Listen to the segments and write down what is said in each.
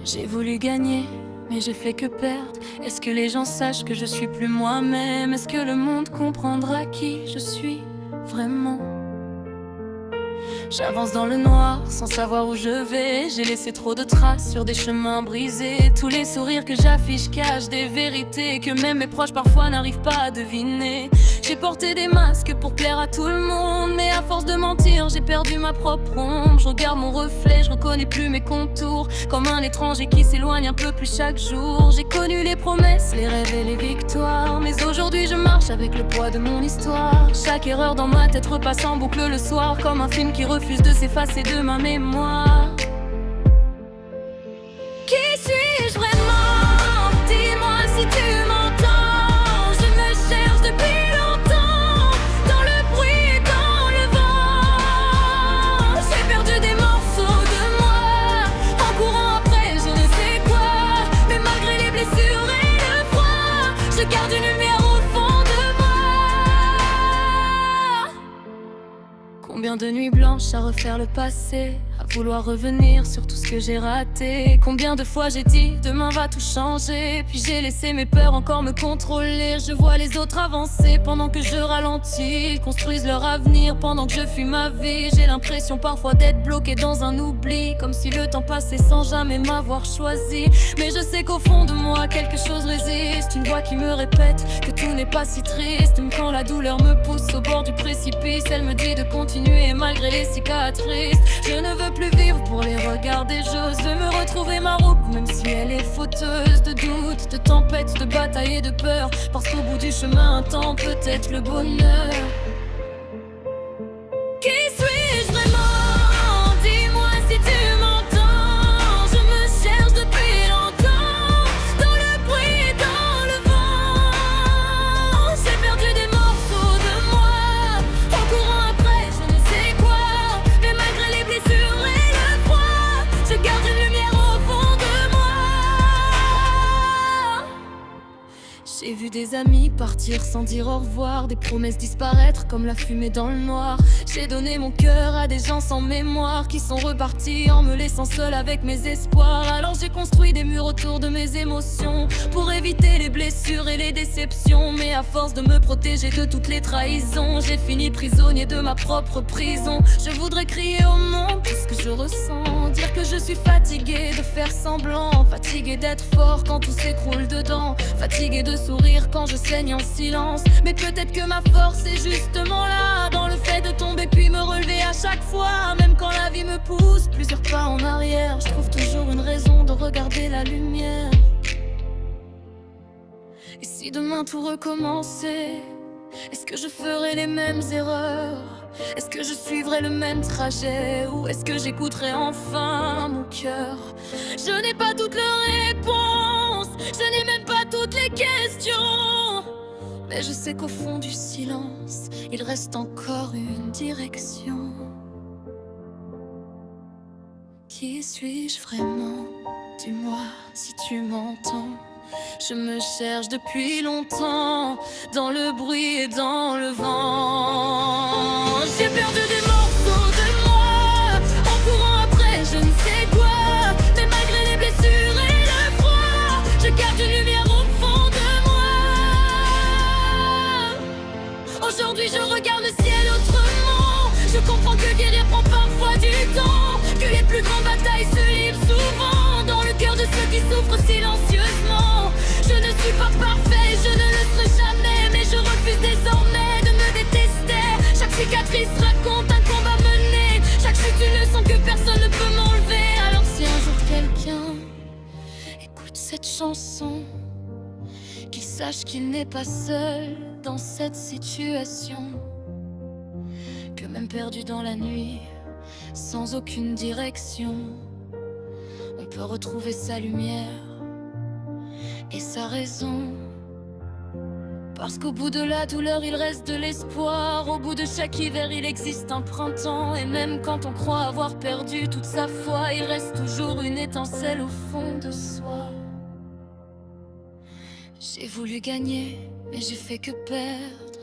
J'ai voulu gagner, mais j'ai fait que perdre. Est-ce que les gens sachent que je suis plus moi-même? Est-ce que le monde comprendra qui je suis vraiment? J'avance dans le noir sans savoir où je vais. J'ai laissé trop de traces sur des chemins brisés. Tous les sourires que j'affiche cachent des vérités que même mes proches parfois n'arrivent pas à deviner. J'ai porté des masques pour plaire à tout le monde, mais à force de mentir j'ai perdu ma propre ombre. Je regarde mon reflet, je reconnais plus mes contours, comme un étranger qui s'éloigne un peu plus chaque jour. J'ai connu les promesses, les rêves et les victoires, mais aujourd'hui je marche avec le poids de mon histoire. Chaque erreur dans ma tête repasse en boucle le soir, comme un film qui refuse de s'effacer de ma mémoire. Qui suis-je vraiment? Dis-moi si tu m'entends. Je me cherche depuis longtemps, dans le bruit et dans le vent. J'ai perdu des morceaux de moi, en courant après je ne sais quoi. Mais malgré les blessures et le froid, je garde une lumière au fond de moi. Combien de nuits blanches à refaire le passé, à vouloir revenir sur tout ce que j'ai raté. Combien de fois j'ai dit demain va tout changer, puis j'ai laissé mes peurs encore me contrôler. Je vois les autres avancer pendant que je ralentis. Ils construisent leur avenir pendant que je fuis ma vie. J'ai l'impression parfois d'être bloqué dans un oubli, comme si le temps passait sans jamais m'avoir choisi. Mais je sais qu'au fond de moi quelque chose résiste, une voix qui me répète que tout n'est pas si triste. Même quand la douleur me pousse au bord du précipice, elle me dit de continuer malgré les cicatrices. Je ne veux plus vivre pour les regards des choses, de me retrouver ma route même si elle est fauteuse de doutes, de tempêtes, de batailles et de peur. Parce qu'au bout du chemin attend peut-être le bonheur. Qui suis-je vraiment? Dis-moi si tu m'entends. Je me cherche depuis longtemps, dans le bruit et dans le vent. J'ai perdu des morceaux de moi, en courant après je ne sais quoi. Mais malgré les blessures et le froid, je garde une lumière au fond de moi. J'ai vu des amis partir sans dire au revoir, des promesses disparaître comme la fumée dans le noir. J'ai donné mon cœur à des gens sans mémoire, qui sont repartis en me laissant seul avec mes espoirs. Alors j'ai construit des murs autour de mes émotions, pour éviter les blessures et les déceptions. Mais à force de me protéger de toutes les trahisons, j'ai fini prisonnier de ma propre prison. Je voudrais crier au monde tout ce que je ressens, dire que je suis fatigué de faire semblant, fatigué d'être fort quand tout s'écroule dedans, fatigué de sourire quand je saigne en silence. Mais peut-être que ma force est justement là, dans le fait de tomber puis me relever à chaque fois. Même quand la vie me pousse plusieurs pas en arrière, je trouve toujours une raison de regarder la lumière. Et si demain tout recommençait, est-ce que je ferais les mêmes erreurs? Est-ce que je suivrais le même trajet? Ou est-ce que j'écouterais enfin mon cœur? Je n'ai pas toutes les réponses, je n'ai même pas toutes les questions, mais je sais qu'au fond du silence, il reste encore une direction. Qui suis-je vraiment? Dis-moi si tu m'entends. Je me cherche depuis longtemps, dans le bruit et dans le vent. J'ai perdu des morceaux de moi, en courant après je ne sais quoi. Mais malgré les blessures et le froid, je garde une lumière au fond de moi. Aujourd'hui je regarde le ciel autrement. Je comprends que guérir prend parfois du temps, que les plus grandes batailles se livrent souvent dans le cœur de ceux qui souffrent silencieusement. Je ne suis pas parfait, je ne le serai jamais, mais je refuse désormais de me détester. Chaque cicatrice raconte un combat mené, chaque chute une leçon que personne ne peut m'enlever. Alors si un jour quelqu'un écoute cette chanson, qu'il sache qu'il n'est pas seul dans cette situation, que même perdu dans la nuit, sans aucune direction, on peut retrouver sa lumière et sa raison. Parce qu'au bout de la douleur il reste de l'espoir, au bout de chaque hiver il existe un printemps. Et même quand on croit avoir perdu toute sa foi, il reste toujours une étincelle au fond de soi. J'ai voulu gagner, mais j'ai fait que perdre.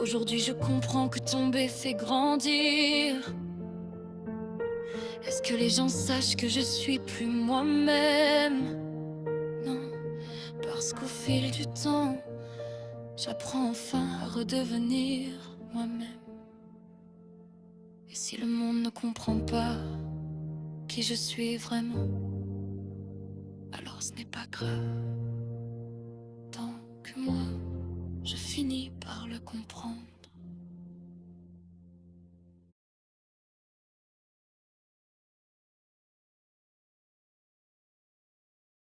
Aujourd'hui je comprends que tomber fait grandir. Est-ce que les gens sachent que je suis plus moi-même? Non, parce qu'au fil du temps, j'apprends enfin à redevenir moi-même. Et si le monde ne comprend pas qui je suis vraiment, alors ce n'est pas grave, tant que moi, je finis par le comprendre.